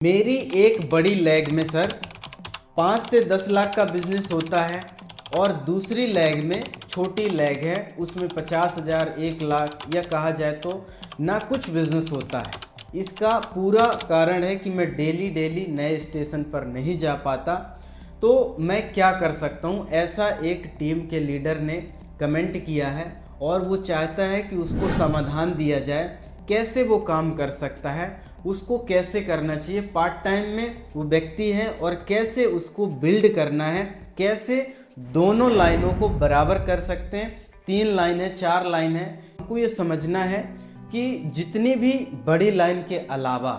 मेरी एक बड़ी लेग में सर 5 से 10 लाख का बिजनेस होता है और दूसरी लेग में छोटी लेग है उसमें 50,000 1 लाख या कहा जाए तो ना कुछ बिजनेस होता है। इसका पूरा कारण है कि मैं डेली नए स्टेशन पर नहीं जा पाता। तो मैं क्या कर सकता हूँ, ऐसा एक टीम के लीडर ने कमेंट किया है और वो चाहता है कि उसको समाधान दिया जाए, कैसे वो काम कर सकता है, उसको कैसे करना चाहिए, पार्ट टाइम में वो व्यक्ति है और कैसे उसको बिल्ड करना है, कैसे दोनों लाइनों को बराबर कर सकते हैं। 3 लाइन है 4 लाइन है, हमको ये समझना है कि जितनी भी बड़ी लाइन के अलावा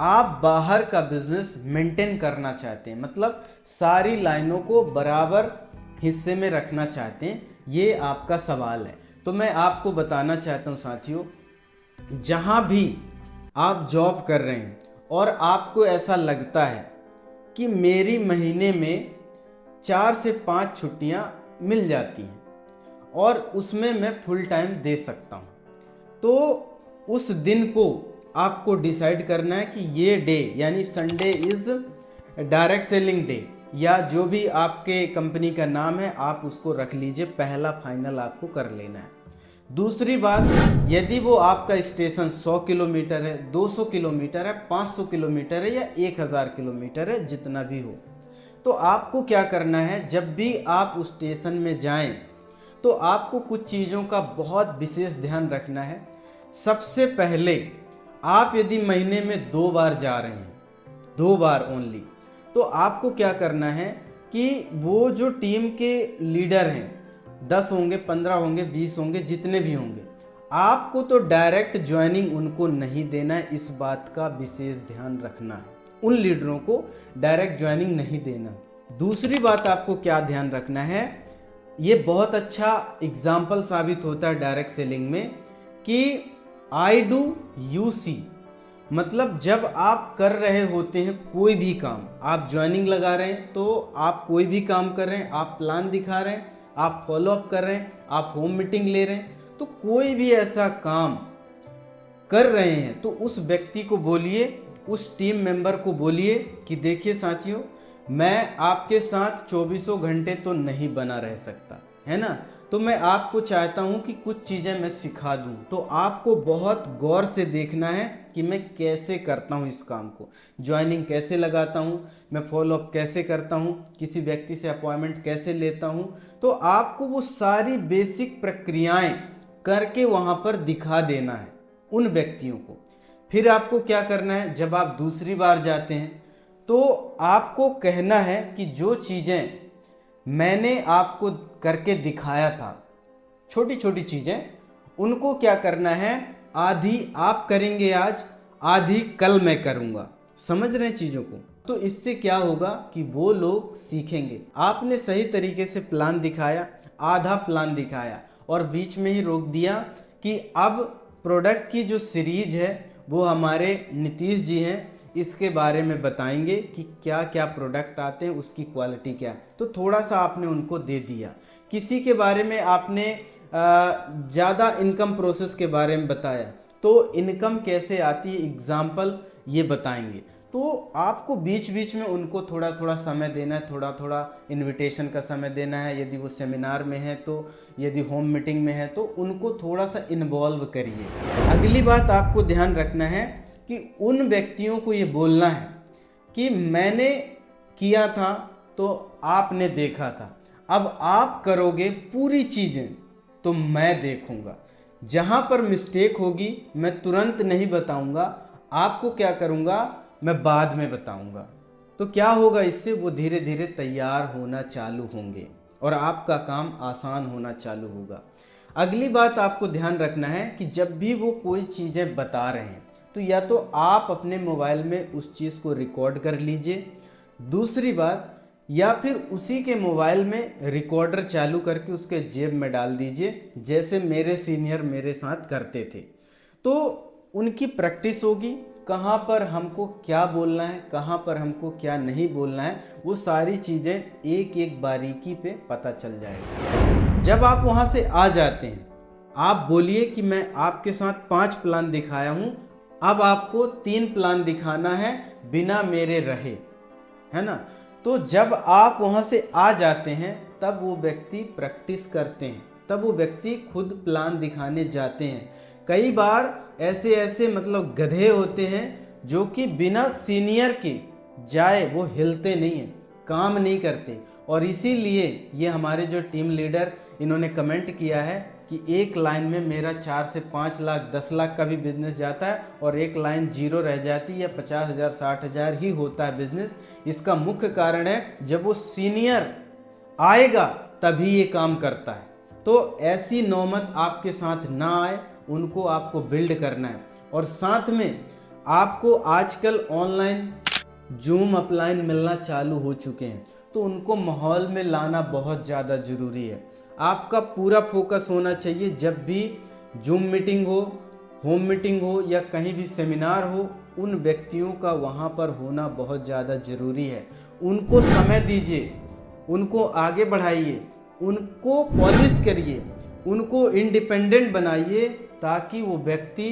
आप बाहर का बिजनेस मेंटेन करना चाहते हैं, मतलब सारी लाइनों को बराबर हिस्से में रखना चाहते हैं, ये आपका सवाल है। तो मैं आपको बताना चाहता हूँ साथियों, जहाँ भी आप जॉब कर रहे हैं और आपको ऐसा लगता है कि मेरी महीने में 4 से 5 छुट्टियां मिल जाती हैं और उसमें मैं फुल टाइम दे सकता हूं, तो उस दिन को आपको डिसाइड करना है कि ये डे यानी Sunday is direct selling day, या जो भी आपके कंपनी का नाम है आप उसको रख लीजिए, पहला फाइनल आपको कर लेना है। दूसरी बात, यदि वो आपका स्टेशन 100 किलोमीटर है, 200 किलोमीटर है, 500 किलोमीटर है या 1000 किलोमीटर है, जितना भी हो, तो आपको क्या करना है, जब भी आप उस स्टेशन में जाएं तो आपको कुछ चीज़ों का बहुत विशेष ध्यान रखना है। सबसे पहले आप यदि महीने में 2 बार जा रहे हैं, 2 बार ओनली, तो आपको क्या करना है कि वो जो टीम के लीडर हैं, 10 होंगे, 15 होंगे, 20 होंगे, जितने भी होंगे, आपको तो डायरेक्ट ज्वाइनिंग उनको नहीं देना है। इस बात का विशेष ध्यान रखना है, उन लीडरों को डायरेक्ट ज्वाइनिंग नहीं देना। दूसरी बात आपको क्या ध्यान रखना है, ये बहुत अच्छा एग्जाम्पल साबित होता है डायरेक्ट सेलिंग में कि आई डू यू सी, मतलब जब आप कर रहे होते हैं कोई भी काम, आप ज्वाइनिंग लगा रहे हैं तो आप कोई भी काम कर रहे हैं, आप प्लान दिखा रहे हैं, आप फॉलो अप कर रहे हैं, आप होम मीटिंग ले रहे हैं, तो कोई भी ऐसा काम कर रहे हैं तो उस व्यक्ति को बोलिए, उस टीम मेंबर को बोलिए कि देखिए साथियों, मैं आपके साथ 24 घंटे तो नहीं बना रह सकता, है ना, तो मैं आपको चाहता हूं कि कुछ चीज़ें मैं सिखा दूं। तो आपको बहुत गौर से देखना है कि मैं कैसे करता हूं इस काम को, ज्वाइनिंग कैसे लगाता हूं, मैं फॉलो अप कैसे करता हूं, किसी व्यक्ति से अपॉइंटमेंट कैसे लेता हूं। तो आपको वो सारी बेसिक प्रक्रियाएं करके वहां पर दिखा देना है उन व्यक्तियों को। फिर आपको क्या करना है, जब आप दूसरी बार जाते हैं तो आपको कहना है कि जो चीज़ें मैंने आपको करके दिखाया था, छोटी छोटी चीज़ें, उनको क्या करना है, आधी आप करेंगे आज, आधी कल मैं करूँगा। समझ रहे हैं चीज़ों को? तो इससे क्या होगा कि वो लोग सीखेंगे। आपने सही तरीके से प्लान दिखाया, आधा प्लान दिखाया और बीच में ही रोक दिया कि अब प्रोडक्ट की जो सीरीज है वो हमारे नीतीश जी हैं, इसके बारे में बताएंगे कि क्या क्या प्रोडक्ट आते हैं, उसकी क्वालिटी क्या है। तो थोड़ा सा आपने उनको दे दिया। किसी के बारे में आपने ज़्यादा इनकम प्रोसेस के बारे में बताया, तो इनकम कैसे आती है एग्जाम्पल ये बताएंगे। तो आपको बीच बीच में उनको थोड़ा थोड़ा समय देना है, थोड़ा थोड़ा इनविटेशन का समय देना है, यदि वो सेमिनार में है तो, यदि होम मीटिंग में है तो उनको थोड़ा सा इन्वॉल्व करिए। अगली बात आपको ध्यान रखना है कि उन व्यक्तियों को ये बोलना है कि मैंने किया था तो आपने देखा था, अब आप करोगे पूरी चीज़ें तो मैं देखूंगा। जहां पर मिस्टेक होगी मैं तुरंत नहीं बताऊंगा, आपको क्या करूंगा, मैं बाद में बताऊंगा। तो क्या होगा इससे, वो धीरे धीरे तैयार होना चालू होंगे और आपका काम आसान होना चालू होगा। अगली बात आपको ध्यान रखना है कि जब भी वो कोई चीज़ें बता रहे हैं तो या तो आप अपने मोबाइल में उस चीज़ को रिकॉर्ड कर लीजिए, दूसरी बात, या फिर उसी के मोबाइल में रिकॉर्डर चालू करके उसके जेब में डाल दीजिए, जैसे मेरे सीनियर मेरे साथ करते थे। तो उनकी प्रैक्टिस होगी, कहाँ पर हमको क्या बोलना है, कहाँ पर हमको क्या नहीं बोलना है, वो सारी चीज़ें एक एक बारीकी पे पता चल जाएगा। जब आप वहाँ से आ जाते हैं, आप बोलिए कि मैं आपके साथ 5 प्लान दिखाया हूँ, अब आपको 3 प्लान दिखाना है बिना मेरे रहे, है ना। तो जब आप वहाँ से आ जाते हैं तब वो व्यक्ति प्रैक्टिस करते हैं, तब वो व्यक्ति खुद प्लान दिखाने जाते हैं। कई बार ऐसे ऐसे मतलब गधे होते हैं जो कि बिना सीनियर के जाए वो हिलते नहीं हैं, काम नहीं करते। और इसीलिए ये हमारे जो टीम लीडर इन्होंने कमेंट किया है कि एक लाइन में मेरा 4 से 5 लाख 10 लाख का भी बिजनेस जाता है और एक लाइन जीरो रह जाती है, 50,000 60,000 ही होता है बिजनेस। इसका मुख्य कारण है जब वो सीनियर आएगा तभी ये काम करता है। तो ऐसी नौबत आपके साथ ना आए, उनको आपको बिल्ड करना है। और साथ में आपको आजकल ऑनलाइन जूम अपलाइन मिलना चालू हो चुके हैं, तो उनको माहौल में लाना बहुत ज़्यादा ज़रूरी है। आपका पूरा फोकस होना चाहिए जब भी जूम मीटिंग हो, होम मीटिंग हो या कहीं भी सेमिनार हो, उन व्यक्तियों का वहाँ पर होना बहुत ज़्यादा ज़रूरी है। उनको समय दीजिए, उनको आगे बढ़ाइए, उनको पॉलिश करिए, उनको इंडिपेंडेंट बनाइए, ताकि वो व्यक्ति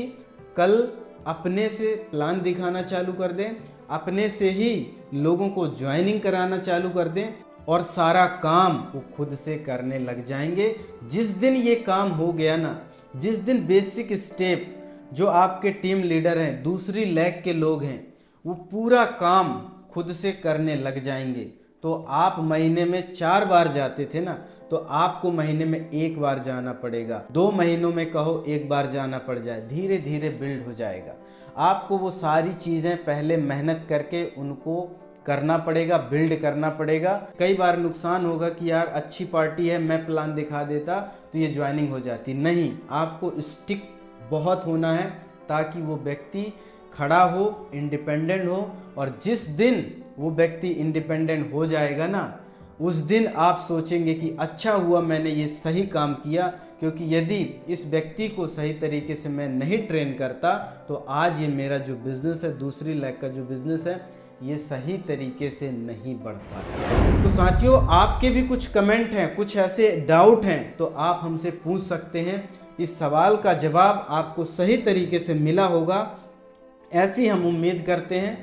कल अपने से प्लान दिखाना चालू कर दें, अपने से ही लोगों को ज्वाइनिंग कराना चालू कर दें और सारा काम वो खुद से करने लग जाएंगे। जिस दिन ये काम हो गया ना, जिस दिन बेसिक स्टेप जो आपके टीम लीडर हैं, दूसरी लैग के लोग हैं, वो पूरा काम खुद से करने लग जाएंगे, तो आप महीने में 4 बार जाते थे ना, तो आपको महीने में 1 बार जाना पड़ेगा। 2 महीनों में कहो 1 बार जाना पड़ जाए, धीरे धीरे बिल्ड हो जाएगा। आपको वो सारी चीज़ें पहले मेहनत करके उनको करना पड़ेगा, बिल्ड करना पड़ेगा। कई बार नुकसान होगा कि यार अच्छी पार्टी है, मैं प्लान दिखा देता तो ये ज्वाइनिंग हो जाती। नहीं, आपको स्टिक बहुत होना है ताकि वो व्यक्ति खड़ा हो, इंडिपेंडेंट हो। और जिस दिन वो व्यक्ति इंडिपेंडेंट हो जाएगा ना, उस दिन आप सोचेंगे कि अच्छा हुआ मैंने ये सही काम किया, क्योंकि यदि इस व्यक्ति को सही तरीके से मैं नहीं ट्रेन करता तो आज ये मेरा जो बिज़नेस है, दूसरी लैग का जो बिज़नेस है, ये सही तरीके से नहीं बढ़ पाता। तो साथियों, आपके भी कुछ कमेंट हैं, कुछ ऐसे डाउट हैं, तो आप हमसे पूछ सकते हैं। इस सवाल का जवाब आपको सही तरीके से मिला होगा, ऐसी हम उम्मीद करते हैं।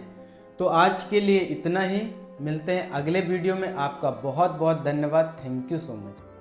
तो आज के लिए इतना ही, मिलते हैं अगले वीडियो में। आपका बहुत बहुत धन्यवाद। Thank you so much.